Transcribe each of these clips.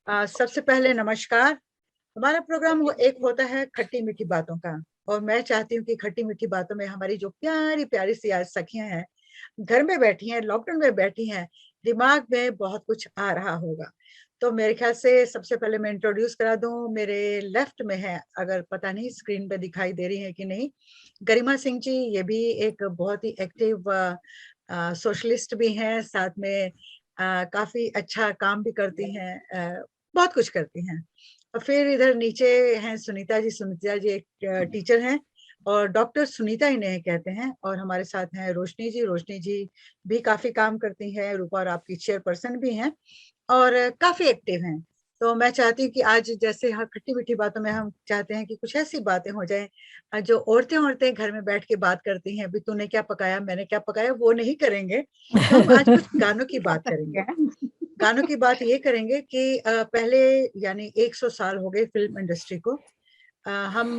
सबसे पहले नमस्कार। हमारा प्रोग्राम एक होता है खट्टी मीठी बातों का, और मैं चाहती हूँ कि खट्टी मीठी बातों में हमारी जो प्यारी प्यारी सी आज सखियां हैं, घर में बैठी हैं, लॉकडाउन में बैठी हैं, दिमाग में बहुत कुछ आ रहा होगा। तो मेरे ख्याल से सबसे पहले मैं इंट्रोड्यूस करा दूं। मेरे लेफ्ट में है, अगर पता नहीं स्क्रीन पे दिखाई दे रही है कि नहीं, गरिमा सिंह जी। ये भी एक बहुत ही एक्टिव सोशलिस्ट भी हैं, साथ में काफी अच्छा काम भी करती हैं, बहुत कुछ करती हैं। और फिर इधर नीचे हैं सुनीता जी। सुनीता जी एक टीचर हैं, और डॉक्टर सुनीता इन्हें कहते हैं। और हमारे साथ हैं रोशनी जी। रोशनी जी भी काफी काम करती हैं, रूपा और आपकी चेयरपर्सन भी हैं, और काफी एक्टिव हैं। तो मैं चाहती हूँ कि आज जैसे हर खट्टी मीठी बातों में हम चाहते हैं कि कुछ ऐसी बातें हो जाए जो औरतें औरतें घर में बैठ के बात करती हैं, अभी तूने क्या पकाया, मैंने क्या पकाया, वो नहीं करेंगे। तो हम आज कुछ गानों की बात करेंगे। गानों की बात ये करेंगे कि पहले यानी 100 साल हो गए फिल्म इंडस्ट्री को। हम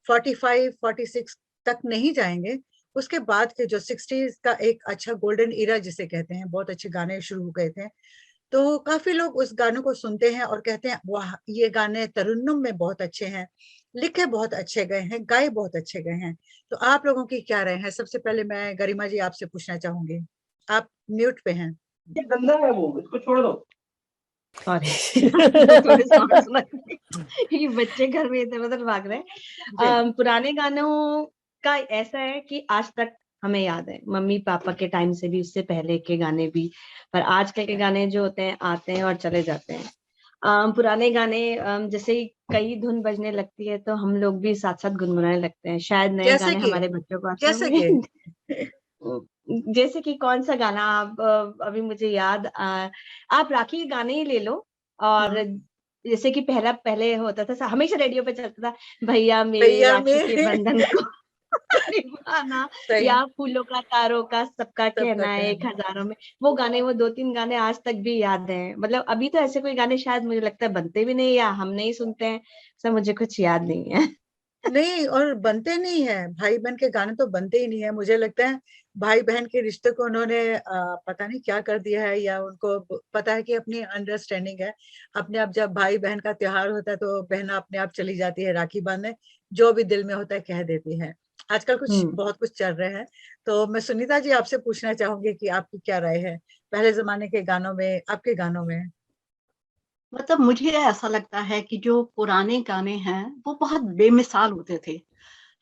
45-46 तक नहीं जाएंगे। उसके बाद के जो 60s का एक अच्छा गोल्डन इरा जिसे कहते हैं, बहुत अच्छे गाने शुरू हो गए थे। तो काफी लोग उस गानों को सुनते हैं और कहते हैं वाह, ये गाने तरन्नुम में बहुत अच्छे हैं, लिखे बहुत अच्छे गए हैं, गाए बहुत अच्छे गए हैं। तो आप लोगों की क्या राय है? सबसे पहले मैं गरिमा जी आपसे पूछना चाहूंगी, आप म्यूट पे हैं। ये गंदा है, वो इसको छोड़ दो। सॉरी थोड़े साउंड सुना ये बच्चे घर में इधर उधर भाग रहे हैं। पुराने गानों का ऐसा है कि आज तक हमें याद है, मम्मी पापा के टाइम से भी, उससे पहले के गाने भी। पर आजकल के गाने जो होते हैं आते हैं और चले जाते हैं। पुराने गाने जैसे ही कई धुन बजने लगती है तो हम लोग भी साथ साथ गुनगुनाने लगते हैं। शायद नए गाने हमारे बच्चों को आते होंगे। जैसे कि कौन सा गाना आप अभी मुझे याद आप राखी के गाने ही ले लो। और जैसे कि पहले होता था, हमेशा रेडियो पे चलता था, भैया मेरे राखी के बंधन को निभाना, या फूलों का तारों का सबका कहना है 1000 में। वो गाने, वो 2-3 गाने आज तक भी याद हैं। मतलब अभी तो ऐसे कोई गाने शायद मुझे लगता है बनते भी नहीं, या हम नहीं सुनते हैं, सब मुझे कुछ याद नहीं है। नहीं, और बनते नहीं है। भाई बहन के गाने तो बनते ही नहीं है। मुझे लगता है भाई बहन के रिश्ते को उन्होंने पता नहीं क्या कर दिया है, या उनको पता है कि अपनी अंडरस्टैंडिंग है। अपने आप जब भाई बहन का त्योहार होता है तो बहन अपने आप चली जाती है राखी बांधने, जो भी दिल में होता है कह देती है। आजकल कुछ बहुत कुछ चल रहे हैं। तो मैं सुनीता जी आपसे पूछना चाहूंगी कि आपकी क्या राय है पहले जमाने के गानों में, आपके गानों में? मतलब मुझे ऐसा लगता है कि जो पुराने गाने हैं वो बहुत बेमिसाल होते थे,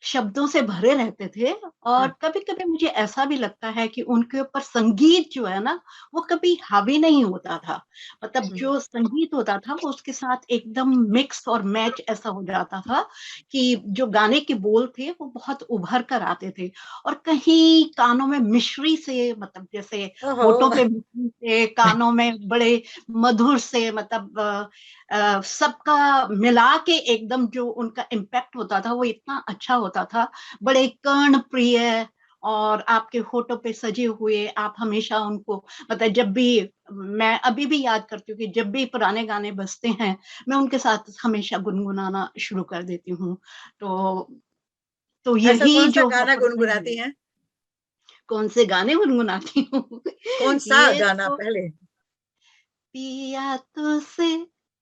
शब्दों से भरे रहते थे। और कभी कभी मुझे ऐसा भी लगता है कि उनके ऊपर संगीत जो है ना, वो कभी हावी नहीं होता था। मतलब जो संगीत होता था वो उसके साथ एकदम मिक्स और मैच ऐसा हो जाता था कि जो गाने के बोल थे वो बहुत उभर कर आते थे। और कहीं कानों में मिश्री से, मतलब जैसे होठों पे मिश्री से, कानों में बड़े मधुर से, मतलब सबका मिला के एकदम जो उनका इम्पैक्ट होता था वो इतना अच्छा होता था, बड़े कर्ण प्रिय। और आपके होठों पे सजे हुए, आप हमेशा उनको, मतलब जब भी, मैं अभी भी याद करती हूँ कि जब भी पुराने गाने बजते हैं मैं उनके साथ हमेशा गुनगुनाना शुरू कर देती हूँ। तो यही कौन सा जो गाना गुनगुनाती हैं? कौन से गाने गुनगुनाती हूँ? कौन सा गाना? तो पहले पिया तो से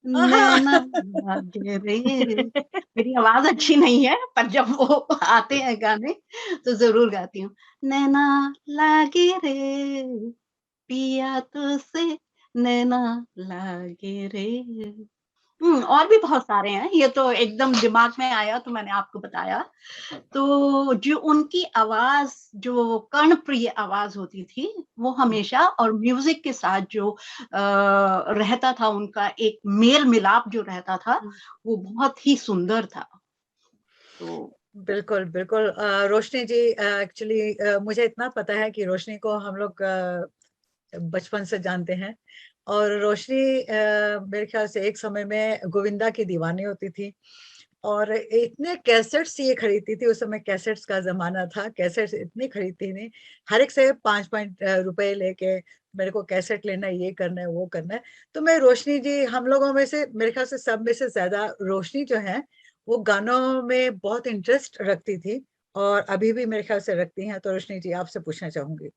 नैना लागे रे। मेरी आवाज अच्छी नहीं है, पर जब वो आते हैं गाने तो जरूर गाती हूँ। नैना लागे रे, पिया तो से नैना लागे रे। और भी बहुत सारे हैं, ये तो एकदम दिमाग में आया तो मैंने आपको बताया। तो जो उनकी आवाज, जो कर्णप्रिय आवाज होती थी वो हमेशा, और म्यूजिक के साथ जो रहता था, उनका एक मेल मिलाप जो रहता था वो बहुत ही सुंदर था। तो बिल्कुल बिल्कुल। रोशनी जी, एक्चुअली मुझे इतना पता है कि रोशनी को हम लोग बचपन से जानते हैं, और रोशनी मेरे ख्याल से एक समय में गोविंदा की दीवानी होती थी, और इतने कैसेट्स ये खरीदती थी। उस समय कैसेट्स का जमाना था, कैसेट्स इतनी खरीदती थी, हर एक से 5-5 रुपए लेके मेरे को कैसेट लेना है, ये करना है, वो करना है। तो मैं रोशनी जी, हम लोगों में से मेरे ख्याल से सब में से ज्यादा रोशनी जो है वो गानों में बहुत इंटरेस्ट रखती थी, और अभी भी मेरे ख्याल से रखती हैं। तो रोशनी जी आपसे पूछना चाहूंगी।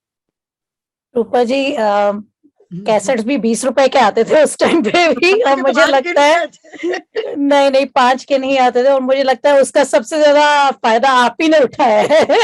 रूपा जी, कैसेट्स भी 20 रुपए के आते थे उस टाइम पे भी, और तो मुझे बात के लगता है नहीं नहीं 5 के नहीं आते थे, और मुझे लगता है उसका सबसे ज्यादा फायदा आप ही ने उठाया है।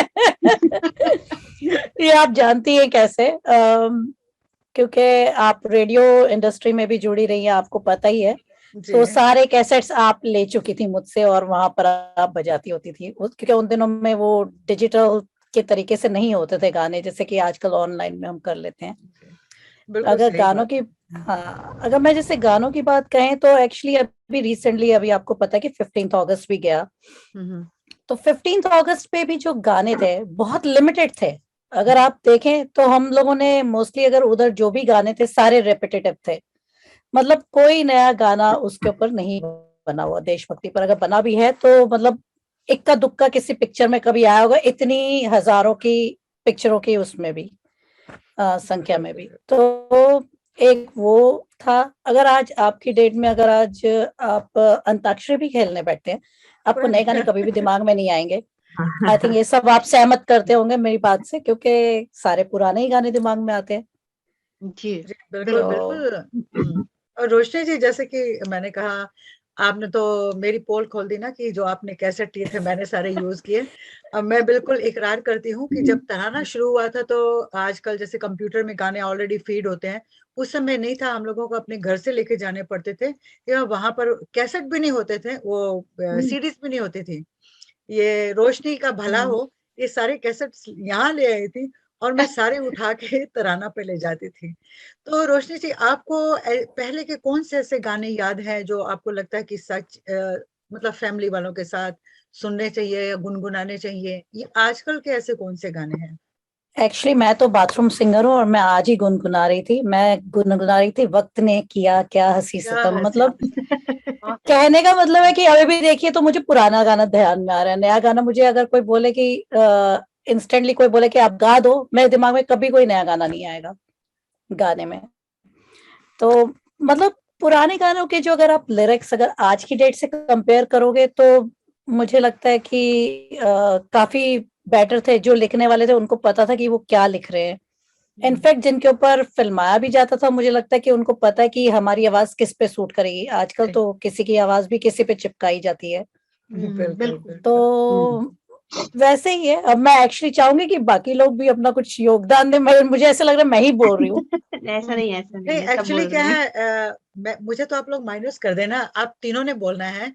ये आप जानती हैं कैसे, क्योंकि आप रेडियो इंडस्ट्री में भी जुड़ी रही हैं, आपको पता ही है। तो सारे कैसेट्स आप ले चुकी थी मुझसे, और वहां पर आप बजाती होती थी, क्योंकि उन दिनों में वो डिजिटल के तरीके से नहीं होते थे गाने, जैसे कि आजकल ऑनलाइन में हम कर लेते हैं। अगर गानों की, हाँ, अगर मैं जैसे गानों की बात कहें तो एक्चुअली अभी रिसेंटली, अभी आपको पता है कि 15 अगस्त भी गया, तो 15 अगस्त पे भी जो गाने थे बहुत लिमिटेड थे। अगर आप देखें तो हम लोगों ने मोस्टली, अगर उधर जो भी गाने थे सारे रेपिटेटिव थे, मतलब कोई नया गाना उसके ऊपर नहीं बना हुआ देशभक्ति पर। अगर बना भी है तो मतलब इक्का दुक्का किसी पिक्चर में कभी आया होगा, इतनी हजारों की पिक्चरों की उसमें भी संख्या में भी। तो एक वो था। अगर आज आपकी डेट में, अगर आज आप अंताक्षरी भी खेलने बैठते हैं, आपको नए गाने कभी भी दिमाग में नहीं आएंगे। आई थिंक ये सब आप सहमत करते होंगे मेरी बात से, क्योंकि सारे पुराने ही गाने दिमाग में आते हैं। जी बिल्कुल बिल्कुल। और रोशनी जी, जैसे कि मैंने कहा, आपने तो मेरी पोल खोल दी ना कि जो आपने कैसेट लिए थे मैंने सारे यूज किए। अब मैं बिल्कुल इकरार करती हूँ कि जब तराना शुरू हुआ था तो आजकल जैसे कंप्यूटर में गाने ऑलरेडी फीड होते हैं, उस समय नहीं था। हम लोगों को अपने घर से लेके जाने पड़ते थे, या वहां पर कैसेट भी नहीं होते थे, वो सीडीज भी नहीं होती थी। ये रोशनी का भला हो, ये सारे कैसेट्स यहाँ ले आई थी, और मैं सारे उठा के तराना पे ले जाती थी। तो रोशनी जी, आपको पहले के कौन से ऐसे गाने याद हैं जो आपको लगता है कि सच मतलब फैमिली वालों के साथ सुनने चाहिए या गुनगुनाने चाहिए? ये आजकल के ऐसे कौन से गाने हैं? एक्चुअली मैं तो बाथरूम सिंगर हूँ, और मैं आज ही गुनगुना रही थी। मैं गुनगुना रही थी, वक्त ने किया क्या हंसी सितम। मतलब कहने का मतलब है कि अभी भी देखिए तो मुझे पुराना गाना ध्यान में आ रहा है। नया गाना मुझे अगर कोई बोले कि इंस्टेंटली कोई बोले कि आप गा दो, मेरे दिमाग में कभी कोई नया गाना नहीं आएगा गाने में। तो मतलब पुराने गानों के जो, अगर आप लिरिक्स अगर आज की डेट से कंपेयर करोगे, तो मुझे लगता है कि काफी बेटर थे। जो लिखने वाले थे उनको पता था कि वो क्या लिख रहे हैं। इनफैक्ट जिनके ऊपर फिल्माया भी जाता था, मुझे लगता है कि उनको पता है कि हमारी आवाज किस पे सूट करेगी। आजकल तो किसी की आवाज भी किसी पे चिपकाई जाती है। बिल्कुल। तो वैसे ही है। अब मैं एक्चुअली चाहूंगी कि बाकी लोग भी अपना कुछ योगदान दें, मगर मुझे ऐसा लग रहा है मैं ही बोल रही हूँ। ऐसा नहीं नहीं, एक्चुअली क्या है, मुझे तो आप लोग माइनस कर देना, आप तीनों ने बोलना है।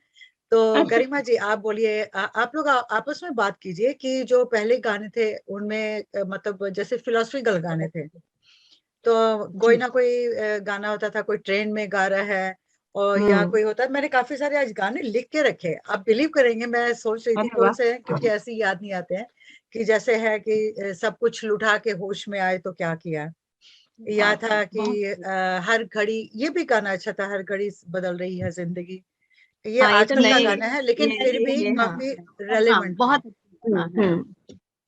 तो गरिमा जी, आप बोलिए। आप लोग आपस में बात कीजिए कि जो पहले गाने थे उनमें मतलब जैसे फिलोसफिकल गाने थे, तो कोई ना कोई गाना होता था, कोई ट्रेन में गा रहा है, और या कोई होता है। मैंने काफी सारे आज गाने लिख के रखे, आप बिलीव करेंगे, मैं सोच रही थी कौन से हैं, क्योंकि ऐसे ही याद नहीं आते हैं। कि जैसे है कि सब कुछ लुटा के होश में आए तो क्या किया, या था कि हर घड़ी, ये भी गाना अच्छा था, हर घड़ी बदल रही है जिंदगी। ये आजकल का गाना है, लेकिन फिर भी काफी रेलेवेंट बहुत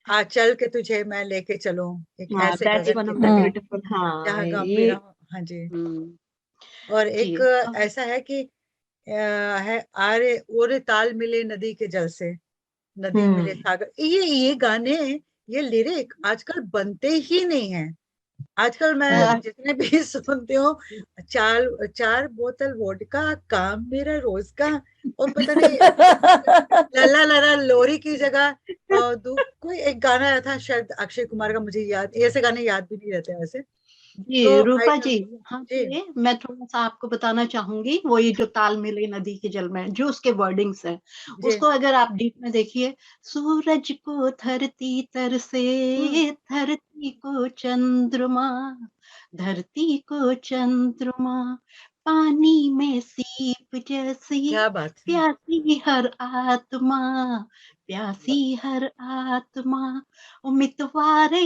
आज चल के तुझे मैं लेके चलूं एक ऐसे दैट्स गगन वन के ऑफ द तले, ब्यूटीफुल। हाँ, जहाँ गम भी ये ना हो। हाँ जी। और एक ऐसा है कि है, आरे ओरे ताल मिले नदी के जल से, नदी मिले सागर। ये गाने, ये लिरिक आजकल बनते ही नहीं है। आजकल मैं जितने भी सुनती हूँ, चार चार बोतल वोडका काम मेरा रोज का, और पता नहीं लला लला लोरी की जगह कोई एक गाना आया था शायद अक्षय कुमार का, मुझे याद, ऐसे गाने याद भी नहीं रहते वैसे। जी तो रूपा जी, हाँ जी जी, मैं थोड़ा सा आपको बताना चाहूंगी। वो ये जो ताल मिले नदी के जल में, जो उसके वर्डिंग्स है, उसको अगर आप डीप में देखिए। सूरज को धरती तरसे, धरती को चंद्रमा, धरती को चंद्रमा, पानी में सीप जैसी, क्या बात है। प्यासी हर आत्मा, प्यासी हर आत्मा, उम्मीदवारे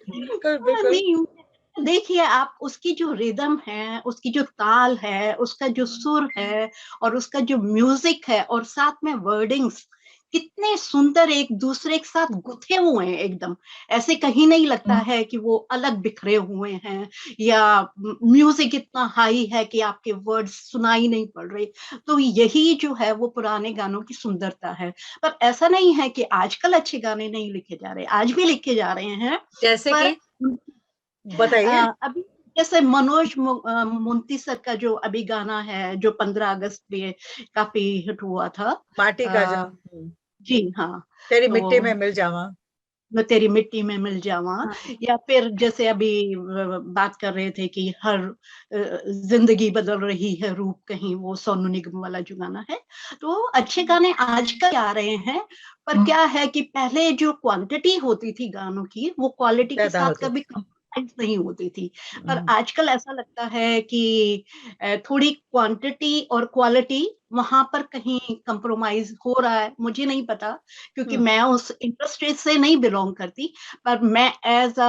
बिल्कुल बिल्कुल। देखिए आप, उसकी जो रिदम है, उसकी जो ताल है, उसका जो सुर है, और उसका जो म्यूजिक है, और साथ में वर्डिंग्स कितने सुंदर एक दूसरे के साथ गुथे हुए हैं एकदम। ऐसे कहीं नहीं लगता है कि वो अलग बिखरे हुए हैं, या म्यूजिक इतना हाई है कि आपके वर्ड्स सुनाई नहीं पड़ रहे। तो यही जो है वो पुराने गानों की सुंदरता है। पर ऐसा नहीं है कि आजकल अच्छे गाने नहीं लिखे जा रहे, आज भी लिखे जा रहे हैं। जैसे पर कि बताइए। अभी जैसे मनोज मुंती सर का जो अभी गाना है जो 15 अगस्त पे काफी हिट हुआ था, माटी का अ, जाम, जी हाँ, तेरी मिट्टी तो में मिल जावा। मैं तेरी मिट्टी में मिल जावा, हाँ, या फिर जैसे अभी बात कर रहे थे कि हर जिंदगी बदल रही है रूप कहीं, वो सोनू निगम वाला जो गाना है। तो अच्छे गाने आजकल आ रहे हैं, पर क्या है कि पहले जो क्वांटिटी होती थी गानों की, वो क्वालिटी के पैदा साथ होते कभी थे। compromise नहीं होती थी। पर हम्म, आजकल ऐसा लगता है कि थोड़ी क्वांटिटी और क्वालिटी वहां पर कहीं कंप्रोमाइज हो रहा है, मुझे नहीं पता, क्योंकि हम्म। मैं उस इंडस्ट्री से नहीं बिलोंग करती। पर मैं एज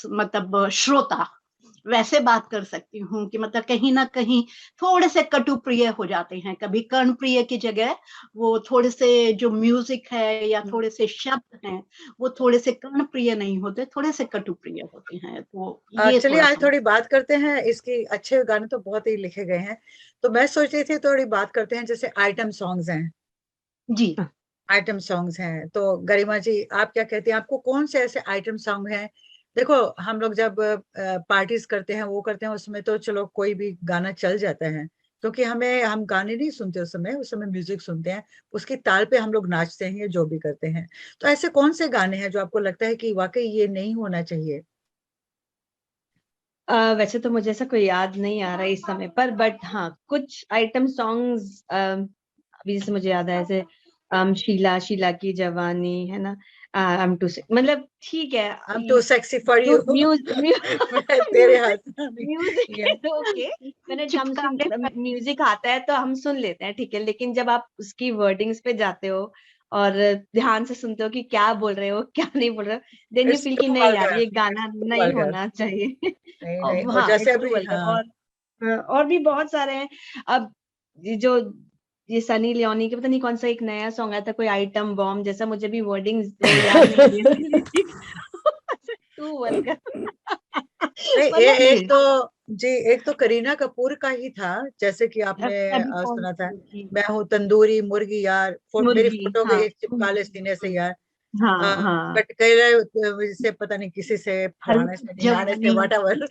मतलब श्रोता वैसे बात कर सकती हूँ कि मतलब कहीं ना कहीं थोड़े से कटु प्रिय हो जाते हैं, कभी कर्ण प्रिय की जगह वो थोड़े से जो म्यूजिक है या थोड़े से शब्द हैं वो थोड़े से कर्ण प्रिय नहीं होते, थोड़े से कटु प्रिय होते हैं, तो ये चलिए थोड़ा आज सा। थोड़ी बात करते हैं इसकी। अच्छे गाने तो बहुत ही लिखे गए हैं, तो मैं सोच रही थी थोड़ी बात करते हैं जैसे आइटम सॉन्ग्स हैं। जी, आइटम सॉन्ग्स हैं तो गरिमा जी आप क्या कहते हैं, आपको कौन से ऐसे आइटम सॉन्ग हैं? देखो हम लोग जब पार्टीज करते हैं वो करते हैं उसमें तो चलो कोई भी गाना चल जाता है, क्योंकि हम गाने नहीं सुनते उस समय म्यूजिक सुनते हैं, उसकी ताल पे हम लोग नाचते हैं या जो भी करते हैं। तो ऐसे कौन से गाने हैं जो आपको लगता है कि वाकई ये नहीं होना चाहिए? वैसे तो मुझे ऐसा कोई याद नहीं आ रहा है इस समय पर, बट हाँ कुछ आइटम सॉन्ग्स अभी जैसे मुझे याद है, जैसे शीला शीला की जवानी है ना, I'm too मतलब ठीक है, I'm too sexy for you। मैं तेरे हाथ में ये म्यूजिक ओके, मैंने हम सुन चिपकाने पर। म्यूजिक आता है तो हम सुन लेते हैं, ठीक है, लेकिन जब आप उसकी वर्डिंग्स पे जाते हो और ध्यान से सुनते हो कि क्या बोल रहे हो क्या नहीं बोल रहे हो, देन यू इट्स फील कि टू नहीं यार वल्गर, ये गाना टू नहीं वल्गर। होना चाहिए। नहीं नहीं, और और हाँ जैसे इट्स टू अभी वल्गर। हाँ। और भी बहुत सारे हैं। अब ये जो ये सनी लियोनी के पता नहीं कौन सा एक नया सॉन्ग आया था, कोई आइटम बॉम्ब जैसा, मुझे भी वर्डिंग्स याद नहीं आ रही है। Too vulgar. नहीं मतलब एक तो जी, एक तो करीना कपूर का ही था, जैसे कि आपने अभी कौन सुना था, सी मैं हूँ तंदूरी मुर्गी यार, मेरी मुर्गी, फोटो हाँ के एक चिपका ले सीने से यार। हाँ हाँ। बट कह रहे से पता नहीं किसी से फलाने से ढिंगाने से जवानी। What ever.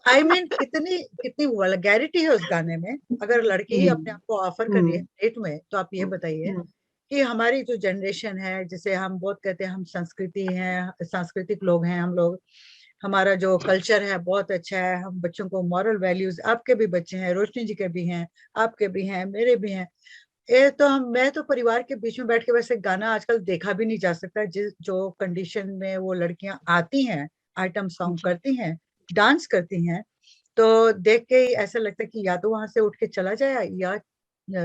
आई मीन कितनी कितनी वल्गैरिटी है उस गाने में। अगर लड़की ही अपने आप को ऑफर कर रही है हम्म डेट में, तो आप ये बताइए हम्म कि हमारी जो जनरेशन है, जिसे हम बहुत कहते हैं हम संस्कृति हैं, सांस्कृतिक लोग हैं हम लोग, हमारा जो कल्चर है बहुत अच्छा है, हम बच्चों को मॉरल वैल्यूज, आपके भी बच्चे हैं, रोशनी जी के भी हैं, आपके भी हैं, मेरे भी हैं, ये तो मैं तो परिवार के बीच में बैठ के वैसे गाना आजकल देखा भी नहीं जा सकता, जिस जो कंडीशन में वो लड़कियां आती हैं, आइटम सॉन्ग जी, करती हैं, डांस करती हैं, तो देख के ही ऐसा लगता है कि या तो वहां से उठ के चला जाए या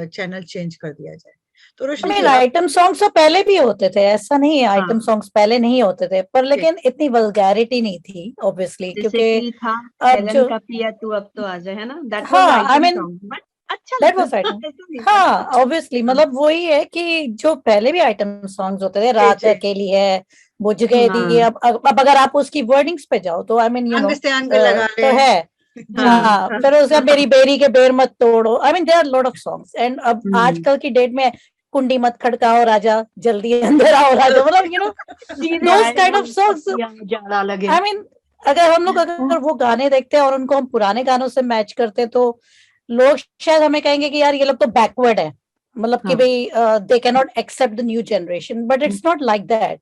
चैनल चेंज कर दिया जाए। तो रोशनी जी आप। आइटम सॉन्ग्स तो पहले भी होते थे, ऐसा नहीं है आइटम हाँ, सॉन्ग्स पहले नहीं होते थे, पर ठीक। लेकिन इतनी वल्गैरिटी नहीं थी ऑब्वियसली, जैसे क्योंकि कि था अब हेलन जो का पिया तू अब तो आ जाए, है ना, दैट वाज हाँ आई आइटम मीन सॉन्ग, बट अच्छा दैट लगता वाज था, आइटम, ऐसा नहीं था। हाँ ऑब्वियसली, हाँ मतलब वही है कि जो पहले भी आइटम सॉन्ग्स होते थे, जी रात जी। अकेली है, बुझ गए दिए, हाँ अब अगर आप उसकी वर्डिंग्स पे जाओ तो आई मीन अंग से अंग लगा ले। तो है। हाँ हाँ हाँ, फिर उसका मेरी बेरी के बेर मत तोड़ो, I mean there are lot of songs, and अब हम्म आजकल की डेट में कुंडी मत खड़काओ राजा, जल्दी अंदर आओ राजा, मतलब सीधे दोस आए काइंड ऑफ वो सॉन्ग्स, पतिया जाड़ा लगे। आई मीन अगर हम लोग अगर वो गाने देखते हैं और उनको हम पुराने गानों से मैच करते हैं, तो लोग शायद हमें कहेंगे कि यार ये लोग तो बैकवर्ड है, मतलब कि हाँ भाई they can not accept the new generation, but it's not like that.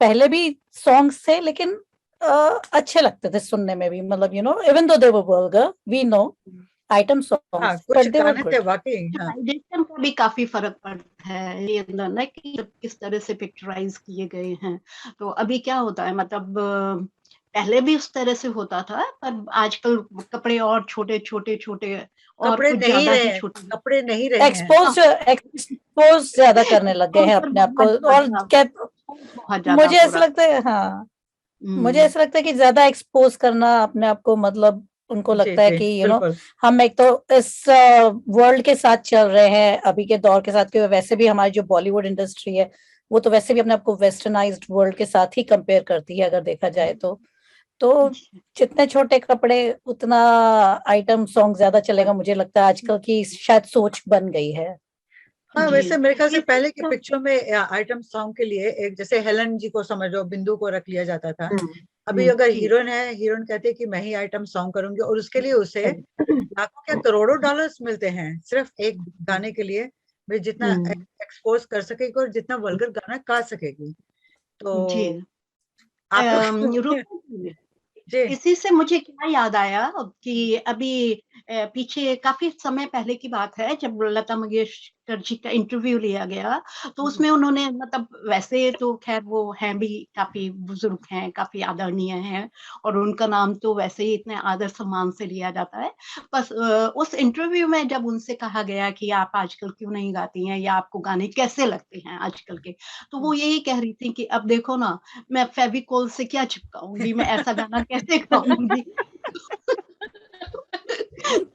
पहले भी सॉन्ग्स थे, लेकिन अच्छे लगते थे सुनने में भी, मतलब even though they were vulgar, we know item हाँ सॉन्ग्स, कुछ बट दे वर गाने थे गुड। वाकई हाँ। पिक्चराइजेशन का भी काफी फर्क पड़ता है ये अंदर ना, कि किस तरह से पिक्चराइज किए गए हैं। तो अभी क्या होता है, मतलब पहले भी उस तरह से होता था, पर आजकल कपड़े और छोटे छोटे छोटे और कपड़े कुछ नहीं ज्यादा ही रहे, छोटे। कपड़े नहीं रहे हैं। एक्सपोज ज्यादा करने लग गए हैं एक्सपोजर अपने आप को, बहुत और ज्यादा, क्या, बहुत ज्यादा मुझे हो ऐसा रहा लगता है, हाँ मुझे है। ऐसा लगता है कि ज्यादा एक्सपोज करना अपने आप को, मतलब उनको जी लगता है जी कि बिल्कुल। हम एक तो इस वर्ल्ड के साथ चल रहे हैं, अभी के दौर के साथ, कि वैसे भी हमारी जो बॉलीवुड इंडस्ट्री है वो तो वैसे भी अपने आप को वेस्टर्नाइज्ड वर्ल्ड के साथ ही कंपेयर करती है, अगर देखा जाए तो जितने छोटे कपड़े उतना आइटम सॉन्ग ज्यादा चलेगा, मुझे लगता है आजकल की शायद सोच बन गई है। हाँ जी, वैसे मेरे ख्याल से ये पहले की सब पिक्चरों में आइटम सॉन्ग के लिए एक जैसे हेलन जी को समझो, बिंदु को रख लिया जाता था, हम्म अभी अगर जी हीरोइन है, हीरोइन कहती है कि मैं ही आइटम सॉन्ग करूंगी और उसके लिए उसे लाखों क्या करोड़ों डॉलर्स मिलते हैं सिर्फ एक गाने के लिए, वे जितना हम्म, एक्सपोज कर सकेगी और जितना वल्गर गाना गा सकेगी। तो जी आप रूपा जी, जी इसी से मुझे क्या याद आया कि अभी पीछे काफ़ी समय पहले की बात है जब लता मंगेशकर जी का इंटरव्यू लिया गया, तो उसमें उन्होंने मतलब वैसे तो ख़ैर वो हैं भी काफ़ी बुज़ुर्ग हैं, काफ़ी आदरणीय हैं और उनका नाम तो वैसे ही इतने आदर-सम्मान से लिया जाता है। बस उस इंटरव्यू में जब उनसे कहा गया कि आप आजकल क्यों नहीं गाती हैं या आपको गाने कैसे लगते हैं आजकल के? तो वो यही कह रही थी कि अब देखो ना मैं फेविकोल से क्या चिपकाऊँगी, मैं ऐसा गाना कैसे गाऊँगी?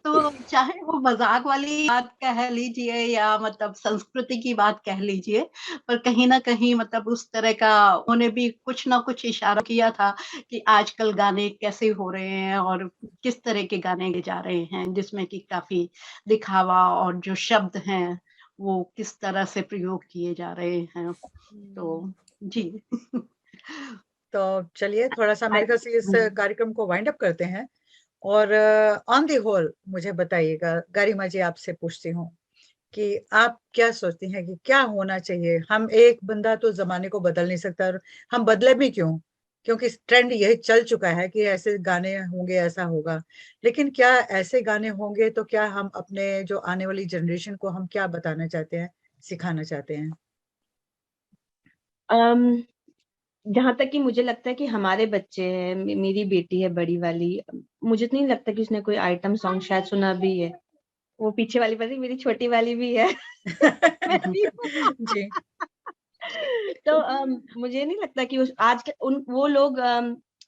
तो चाहे वो मज़ाक वाली बात कह लीजिए या मतलब संस्कृति की बात कह लीजिए, पर कहीं न कहीं मतलब उस तरह का उन्होंने भी कुछ न कुछ इशारा किया था कि आजकल गाने कैसे हो रहे हैं और किस तरह के गाने गे जा रहे हैं, जिसमें कि काफ़ी दिखावा और जो शब्द हैं, वो किस तरह से प्रयोग किए जा रहे हैं। तो जी। तो चलिए थोड़ा-सा मेरे ख्याल से इस हुँ। कार्यक्रम को वाइंड अप करते हैं और ऑन द होल मुझे बताइएगा, गरिमा जी आपसे पूछती हूँ कि आप क्या सोचती हैं कि क्या होना चाहिए? हम एक बंदा तो ज़माने को बदल नहीं सकता और हम बदले भी क्यों? क्योंकि ट्रेंड यही चल चुका है कि ऐसे गाने होंगे, ऐसा होगा। लेकिन क्या ऐसे गाने होंगे तो क्या हम अपने जो आने वाली जनरेशन को हम क्या बताना चाहते हैं, सिखाना चाहते हैं? अम, जहाँ तक कि मुझे लगता है कि हमारे बच्चे हैं, मेरी बेटी है बड़ी वाली, मुझे तो नहीं लगता कि उसने कोई आइटम सॉन्ग शायद सुना भी है। वो पीछे वाली वाली मेरी छोटी वाली भी है। मैं भी हूँ। जी। तो मुझे नहीं लगता कि उस आज के उन वो लोग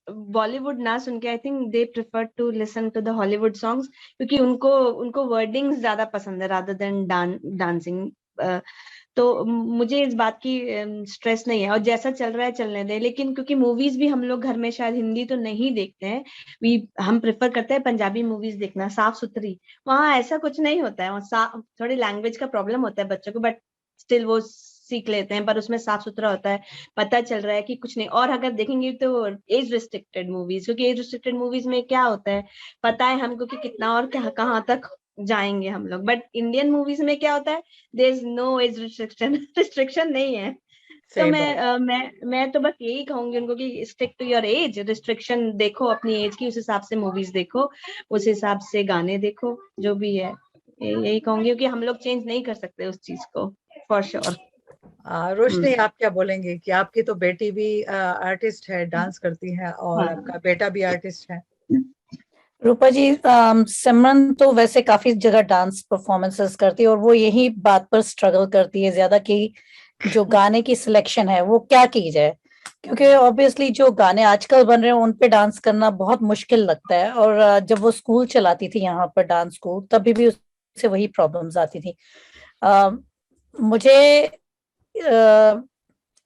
बॉलीवुड ना सुन के I think they prefer to listen to the Hollywood songs, क्योंकि उनको उनको वर्डिंग्स ज्यादा पसंद है रादर देन डांसिंग। तो मुझे इस बात की स्ट्रेस नहीं है और जैसा चल रहा है चलने दें, लेकिन क्योंकि मूवीज भी हम लोग घर में शायद हिंदी तो नहीं देखते हैं, वी हम प्रेफर करते हैं पंजाबी मूवीज देखना, साफ सुथरी। वहाँ ऐसा कुछ नहीं होता है, वहाँ थोड़ी लैंग्वेज का प्रॉब्लम होता है बच्चों को, बट स्टिल वो सीख लेते हैं, पर उसमें साफ सुथरा होता है, पता चल रहा है कि कुछ नहीं। और अगर देखेंगे तो एज रिस्ट्रिक्टेड मूवीज, क्योंकि एज रिस्ट्रिक्टेड मूवीज में क्या होता है, पता है हमको कि कितना और क्या कहाँ तक जाएंगे हम लोग, बट इंडियन मूवीज में क्या होता है, there is no age restriction, restriction नहीं है। तो सही बात। मैं तो बस यही कहूंगी उनको कि stick to your age, restriction देखो अपनी एज की, उस हिसाब से मूवीज देखो, उस हिसाब से गाने देखो, जो भी है यही कहूंगी, क्योंकि हम लोग चेंज नहीं कर सकते उस चीज को, फॉर श्योर। रोशनी आप क्या बोलेंगे कि आपकी तो बेटी भी आर्टिस्ट है, डांस करती है और हाँ। आपका बेटा भी आर्टिस्ट है। रूपा जी, सिमरन तो वैसे काफी जगह डांस परफॉर्मेंसेस करती है और वो यही बात पर स्ट्रगल करती है ज्यादा कि जो गाने की सिलेक्शन है वो क्या की जाए, क्योंकि ऑब्वियसली जो गाने आजकल बन रहे हैं उन पे डांस करना बहुत मुश्किल लगता है। और जब वो स्कूल चलाती थी यहाँ पर डांस स्कूल, तभी भी उससे वही प्रॉब्लम्स आती थी। अ, मुझे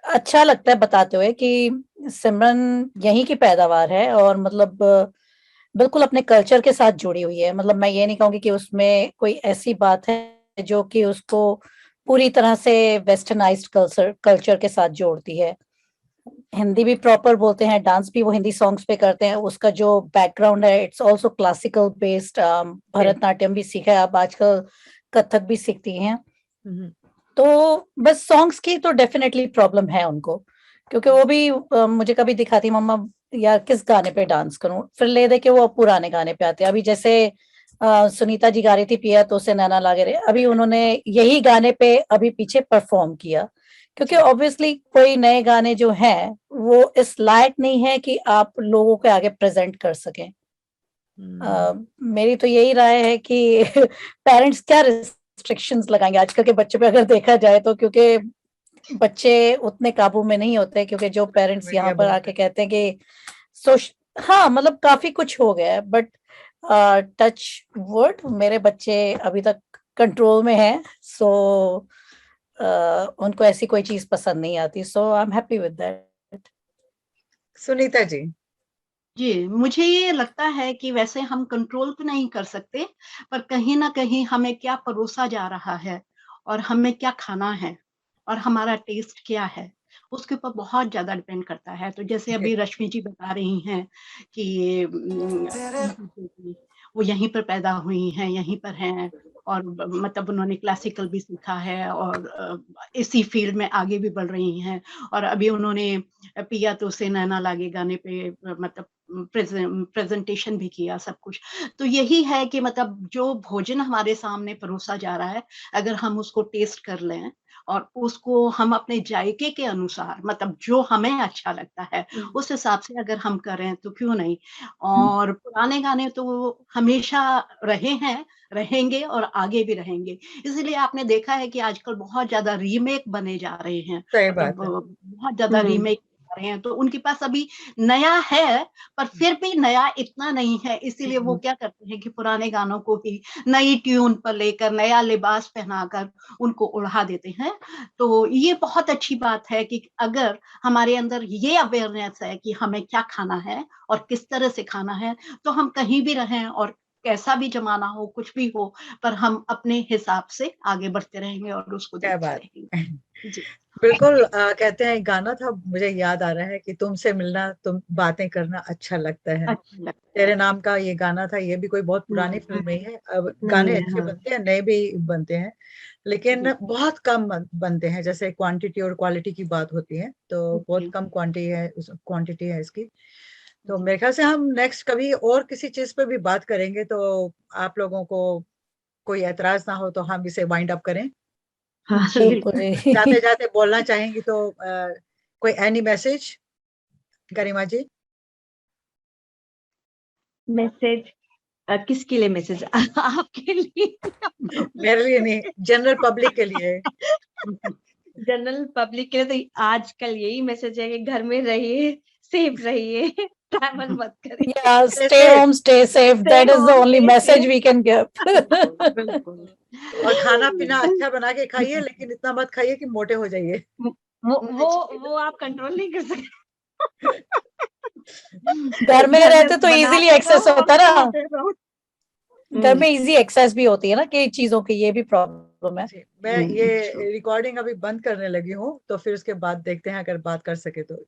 अच्छा लगता है बताते हुए कि सिमरन यहीं की पैदावार है और मतलब बिल्कुल अपने कल्चर के साथ जुड़ी हुई है। मतलब मैं ये नहीं कहूँगी कि उसमें कोई ऐसी बात है जो कि उसको पूरी तरह से वेस्टर्नाइज्ड कल्चर कल्चर के साथ जोड़ती है। हिंदी भी प्रॉपर बोलते हैं, डांस भी वो हिंदी सॉन्ग्स पे करते हैं। उसका जो बैकग्राउंड है इट्स आल्सो क्लासिकल बेस्ड, जी। भरतनाट्यम भी सीखा है, अब आजकल कथक भी सीखती हैं। हम्म। तो बस सॉन्ग्स की तो डेफिनेटली प्रॉब्लम है उनको, क्योंकि वो भी मुझे कभी दिखाती मम्मा यार किस गाने पे डांस करूं, फिर ले दे के वो पुराने गाने पे आते हैं। अभी जैसे सुनीता जी गा रही थी पिया तो से नैना लागे रे, अभी उन्होंने यही गाने पे अभी पीछे परफॉर्म किया, क्योंकि जी। ऑब्वियसली कोई नए गाने जो हैं वो इस लायक नहीं है कि आप लोगों के आगे प्रेजेंट कर सकें। हम्म। मेरी तो यही राय है कि पेरेंट्स क्या रिस्ट्रिक्शंस लगाएंगे आजकल के बच्चों पे अगर देखा जाए तो, क्योंकि बच्चे उतने काबू में नहीं होते, क्योंकि जो पेरेंट्स यहाँ मीडिया पर बहुत आके है। कहते हैं कि सोश हाँ मतलब काफी कुछ हो गया है, बट टच वर्ड मेरे बच्चे अभी तक कंट्रोल में है। सो उनको ऐसी कोई चीज पसंद नहीं आती, so I am happy with that. Sunita ji. जी, मुझे ये लगता है कि वैसे हम कंट्रोल तो नहीं कर सकते, पर कहीं न कहीं हमें क्या परोसा जा रहा है और हमें क्या खाना है और हमारा टेस्ट क्या है, उसके ऊपर बहुत ज्यादा डिपेंड करता है। तो जैसे अभी रश्मि जी बता रही हैं कि वो यहीं पर पैदा हुई हैं, यहीं पर हैं, और मतलब उन्होंने क्लासिकल भी सीखा है और इसी फील्ड में आगे भी बढ़ रही हैं, और अभी उन्होंने पिया तो से नैना लागे गाने पे मतलब प्रेजेंटेशन भी किया, सब कुछ। तो यही है कि मतलब जो भोजन हमारे सामने परोसा जा रहा है, अगर हम उसको टेस्ट कर लें और उसको हम अपने जायके के अनुसार, मतलब जो हमें अच्छा लगता है उस हिसाब से अगर हम करें तो क्यों नहीं। और पुराने गाने तो हमेशा रहे हैं, रहेंगे और आगे भी रहेंगे। इसीलिए आपने देखा है कि आजकल बहुत ज्यादा रीमेक बने जा रहे हैं, सही मतलब बात है। बहुत ज्यादा रीमेक आ रहे हैं, तो उनके पास अभी नया है, पर फिर भी नया इतना नहीं है। इसीलिए वो क्या करते हैं कि पुराने गानों को ही नई ट्यून पर लेकर, नया लिबास पहनाकर उनको उड़ा देते हैं। तो ये बहुत अच्छी बात है कि अगर हमारे अंदर ये अवेयरनेस है कि हमें क्या खाना है और किस तरह से खाना है, तो हम कहीं भी रहें और कैसा भी जमाना हो, कुछ भी हो, पर हम अपने हिसाब से आगे बढ़ते रहेंगे और उसको क्या देखते बात रहेंगे। जी। बिल्कुल। कहते हैं एक गाना था, मुझे याद आ रहा है कि तुमसे मिलना, तुम बातें करना अच्छा लगता है। अच्छा लगता तेरे है। नाम का ये गाना था, ये भी कोई बहुत पुरानी फिल्म नहीं है। अब नहीं गाने है, अच्छे हाँ। बनते हैं, नए भी बनते हैं, लेकिन जी, बहुत कम बनते हैं। जैसे क्वांटिटी और क्वालिटी की बात होती है, तो बहुत जी, कम क्वांटिटी है इसकी। तो जी। मेरे ख्याल से हम नेक्स्ट कभी और किसी चीज पे भी बात करेंगे, तो आप लोगों को कोई एतराज ना हो तो हम इसे वाइंड अप करें। हाँ, बिल्कुल जाते जाते बोलना चाहेंगी तो कोई एनी मैसेज, गरिमा जी? मैसेज किसके लिए मैसेज? आपके लिए? मेरे लिए नहीं, जनरल पब्लिक के लिए। जनरल पब्लिक के लिए तो आजकल यही मैसेज है कि घर में रहिए, सेफ रहिए, ट्रैवल मत करिए। Yeah, Stay stay safe। home, stay safe. Stay That is the home, only stay message safe। we can give. बिल्कुल, बिल्कुल। और खाना पीना अच्छा बना के खाइए, लेकिन इतना मत खाइए कि मोटे हो जाइए। वो आप कंट्रोल नहीं कर सकते। घर में घर रहते में तो इजीली बनाते एक्सेस रहो और होता ना, खाते रहो। घर में इजी एक्सेस भी होती है ना कई चीजों की, ये भी प्रॉब्लम है। जी, मैं ये true। रिकॉर्डिंग अभी बंद करने लगी हूँ, तो फिर उसके बाद देखते हैं, अगर बात कर सके तो